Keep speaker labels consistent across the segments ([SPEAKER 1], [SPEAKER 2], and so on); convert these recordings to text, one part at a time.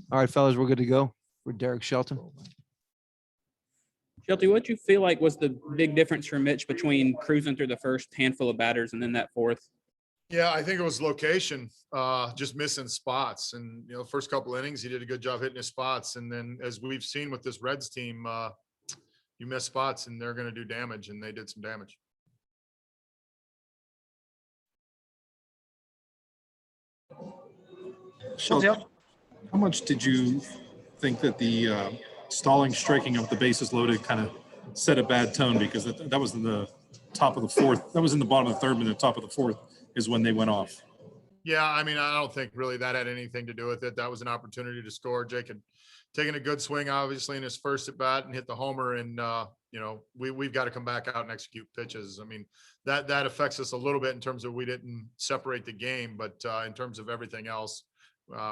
[SPEAKER 1] All right, fellas, we're good to go. We're Derek Shelton.
[SPEAKER 2] Shelty, what do you feel like was the big difference for Mitch between cruising through the first handful of batters and then that fourth?
[SPEAKER 3] Yeah, I think it was location, just missing spots. And, first couple innings, he did a good job hitting his spots. And then as we've seen with this Reds team, you miss spots and they're going to do damage, and they did some damage.
[SPEAKER 4] Shelty, how much did you think that the stalling striking of the bases loaded kind of set a bad tone? Because that was in the top of the fourth. That was in the bottom of the third, and the top of the fourth is when they went off.
[SPEAKER 3] Yeah, I mean, I don't think really that had anything to do with it. That was an opportunity to score. Jake had taken a good swing, obviously, in his first at bat and hit the homer. And, we've got to come back out and execute pitches. I mean, that affects us a little bit in terms of we didn't separate the game. But in terms of everything else,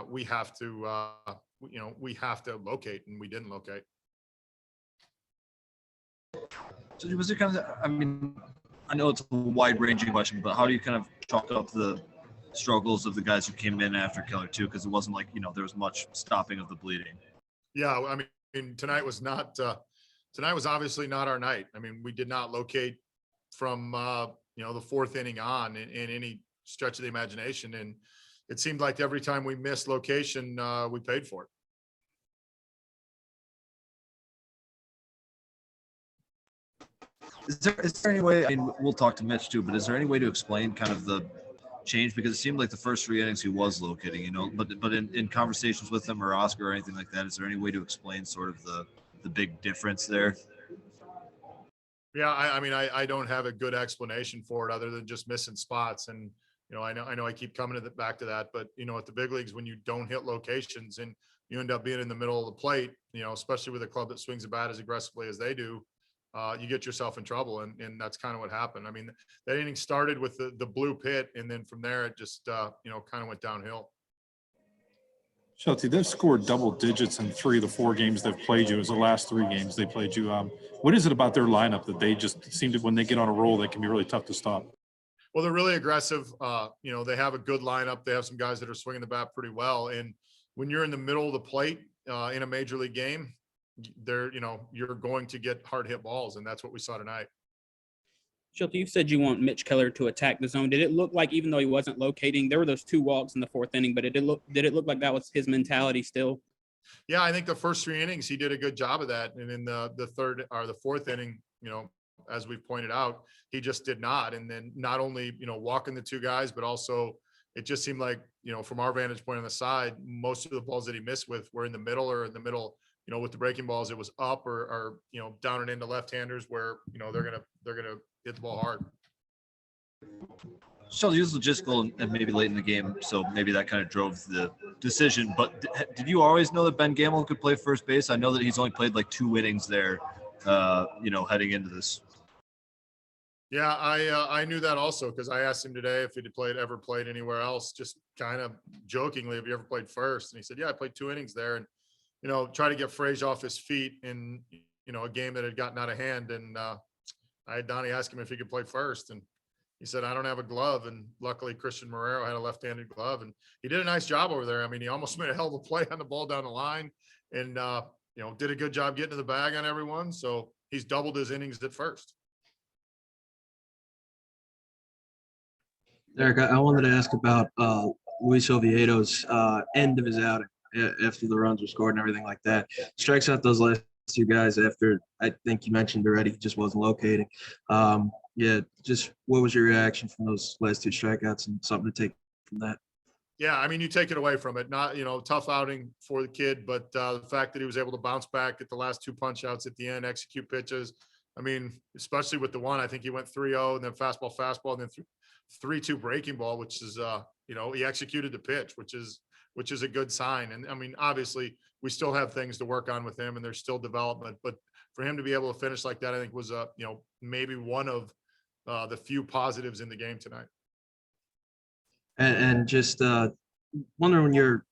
[SPEAKER 3] we have to locate, and we didn't locate.
[SPEAKER 5] So was it kind of, I know it's a wide-ranging question, but how do you kind of chalk up the struggles of the guys who came in after Keller too? Because it wasn't like, there was much stopping of the bleeding.
[SPEAKER 3] Yeah, I mean, tonight was obviously not our night. I mean, we did not locate from, the fourth inning on in any stretch of the imagination. And it seemed like every time we missed location, we paid for it.
[SPEAKER 5] Is there any way, we'll talk to Mitch too, but is there any way to explain kind of the change? Because it seemed like the first three innings he was locating, but in conversations with him or Oscar or anything like that, is there any way to explain sort of the big difference there?
[SPEAKER 3] Yeah, I don't have a good explanation for it other than just missing spots. And, I know I keep coming back to that, but, at the big leagues, when you don't hit locations and you end up being in the middle of the plate, especially with a club that swings a bat as aggressively as they do, you get yourself in trouble. And that's kind of what happened. I mean, that inning started with the blue pit, and then from there, it just, kind of went downhill.
[SPEAKER 4] Shelty, they've scored double digits in 3 of the 4 games they've played you. It was the last 3 games they played you. What is it about their lineup that they just seem to, when they get on a roll, they can be really tough to stop?
[SPEAKER 3] Well, they're really aggressive. They have a good lineup. They have some guys that are swinging the bat pretty well. And when you're in the middle of the plate in a major league game, you're going to get hard hit balls. And that's what we saw tonight.
[SPEAKER 2] Shelty, you said you want Mitch Keller to attack the zone. Did it look like, even though he wasn't locating, there were those 2 walks in the fourth inning, but did it look like that was his mentality still?
[SPEAKER 3] Yeah, I think the first 3 innings, he did a good job of that. And in the third or the fourth inning, as we've pointed out, he just did not. And then not only, walking the 2 guys, but also it just seemed like, from our vantage point on the side, most of the balls that he missed with were in the middle or in the middle, with the breaking balls, it was up or down and into left-handers where, they're going to hit the ball hard.
[SPEAKER 5] So he was logistical and maybe late in the game, so maybe that kind of drove the decision. But did you always know that Ben Gamel could play first base? I know that he's only played like 2 innings there, heading into this.
[SPEAKER 3] Yeah, I knew that also because I asked him today if he'd ever played anywhere else, just kind of jokingly, have you ever played first? And he said, yeah, I played 2 innings there, and try to get Frazier off his feet in a game that had gotten out of hand. And I had Donnie ask him if he could play first, and he said, I don't have a glove. And luckily Christian Marrero had a left-handed glove, and he did a nice job over there. I mean, he almost made a hell of a play on the ball down the line, and did a good job getting to the bag on everyone. So he's doubled his innings at first.
[SPEAKER 6] Eric, I wanted to ask about Luis Oviedo's end of his outing after the runs were scored and everything like that. Strikes out those last 2 guys after, I think you mentioned already, he just wasn't locating. Just what was your reaction from those last 2 strikeouts and something to take from that?
[SPEAKER 3] Yeah, I mean, you take it away from it. Not, tough outing for the kid, but the fact that he was able to bounce back at the last 2 punch outs at the end, execute pitches. I mean, especially with the one, I think he went 3-0 and then fastball, and then 3-2 breaking ball, which is, he executed the pitch, which is a good sign. And I mean, obviously we still have things to work on with him and there's still development, but for him to be able to finish like that, I think was maybe one of the few positives in the game tonight.
[SPEAKER 6] And just wondering your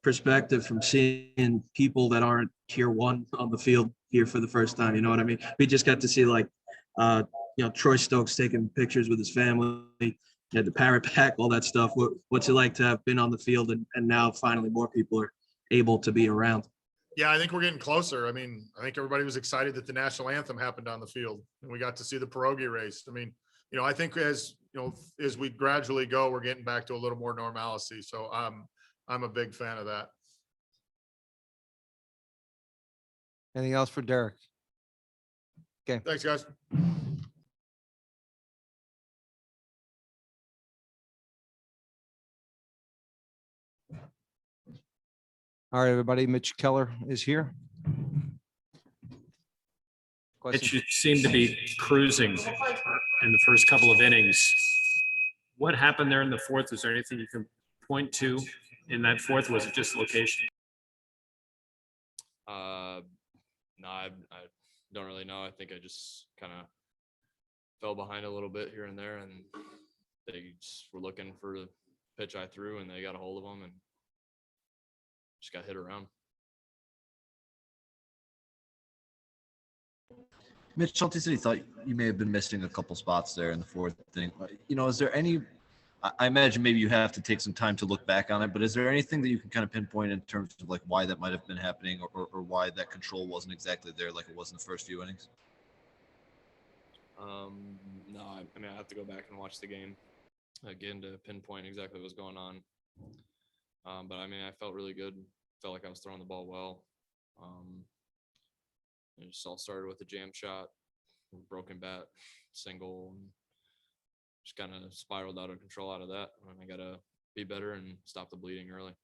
[SPEAKER 6] perspective from seeing people that aren't tier 1 on the field here for the first time. You know what I mean? We just got to see Troy Stokes taking pictures with his family, the parrot pack, all that stuff. What's it like to have been on the field and now finally more people are able to be around.
[SPEAKER 3] Yeah, I think we're getting closer. I mean, I think everybody was excited that the national anthem happened on the field and we got to see the pierogi race. I mean, I think as we gradually go, we're getting back to a little more normalcy. So I'm a big fan of that.
[SPEAKER 1] Anything else for Derek?
[SPEAKER 3] Thanks, guys.
[SPEAKER 1] All right, everybody. Mitch Keller is here.
[SPEAKER 7] Mitch, you seem to be cruising in the first couple of innings. What happened there in the fourth? Was there anything you can point to in that fourth? Was it just location?
[SPEAKER 8] No, I don't really know. I think I just kind of fell behind a little bit here and there, and they just were looking for the pitch I threw, and they got a hold of them and just got hit around.
[SPEAKER 5] Mitch Schulte said he thought you may have been missing a couple spots there in the fourth inning. Is there any? I imagine maybe you have to take some time to look back on it, but is there anything that you can kind of pinpoint in terms of like why that might have been happening, or why that control wasn't exactly there like it was in the first few innings?
[SPEAKER 8] No, I mean, I have to go back and watch the game again to pinpoint exactly what's going on. But I mean, I felt really good. Felt like I was throwing the ball well. It just all started with a jam shot, broken bat, single, and just kind of spiraled out of control out of that. And I got to be better and stop the bleeding early.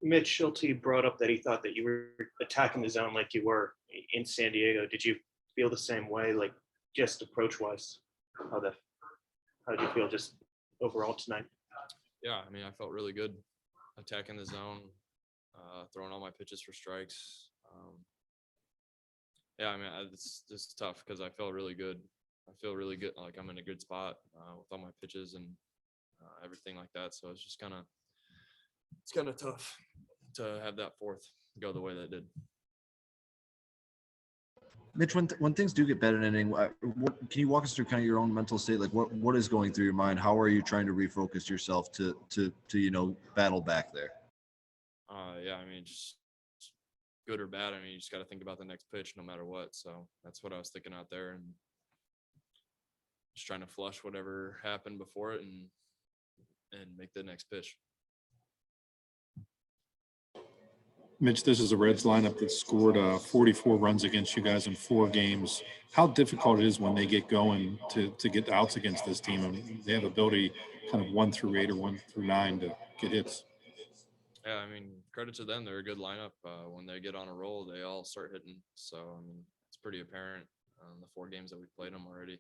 [SPEAKER 9] Mitch Schulte brought up that he thought that you were attacking the zone like you were in San Diego. Did you feel the same way, like just approach-wise? How did you feel just overall tonight?
[SPEAKER 8] Yeah, I mean, I felt really good attacking the zone, throwing all my pitches for strikes. Yeah, I mean, it's tough because I felt really good. I feel really good, like I'm in a good spot with all my pitches and everything like that. So it's just kind of tough to have that fourth go the way that it did.
[SPEAKER 5] Mitch, when things do get bad in an inning, can you walk us through kind of your own mental state? Like what is going through your mind? How are you trying to refocus yourself to battle back there?
[SPEAKER 8] Yeah, I mean, just good or bad. I mean, you just got to think about the next pitch no matter what. So that's what I was thinking out there, and just trying to flush whatever happened before it and make the next pitch.
[SPEAKER 4] Mitch, this is a Reds lineup that scored 44 runs against you guys in 4 games. How difficult it is when they get going to get outs against this team? I mean, they have ability kind of 1 through 8 or 1 through 9 to get hits.
[SPEAKER 8] Yeah, I mean, credit to them. They're a good lineup. When they get on a roll, they all start hitting. So, I mean, it's pretty apparent in the 4 games that we've played them already.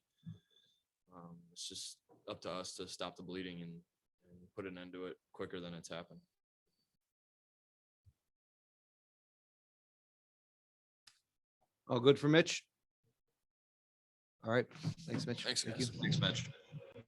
[SPEAKER 8] It's just up to us to stop the bleeding and put an end to it quicker than it's happened.
[SPEAKER 1] All good for Mitch? All right. Thanks, Mitch.
[SPEAKER 8] Thanks,
[SPEAKER 1] Thank
[SPEAKER 8] guys.
[SPEAKER 1] you.
[SPEAKER 5] Thanks, Mitch.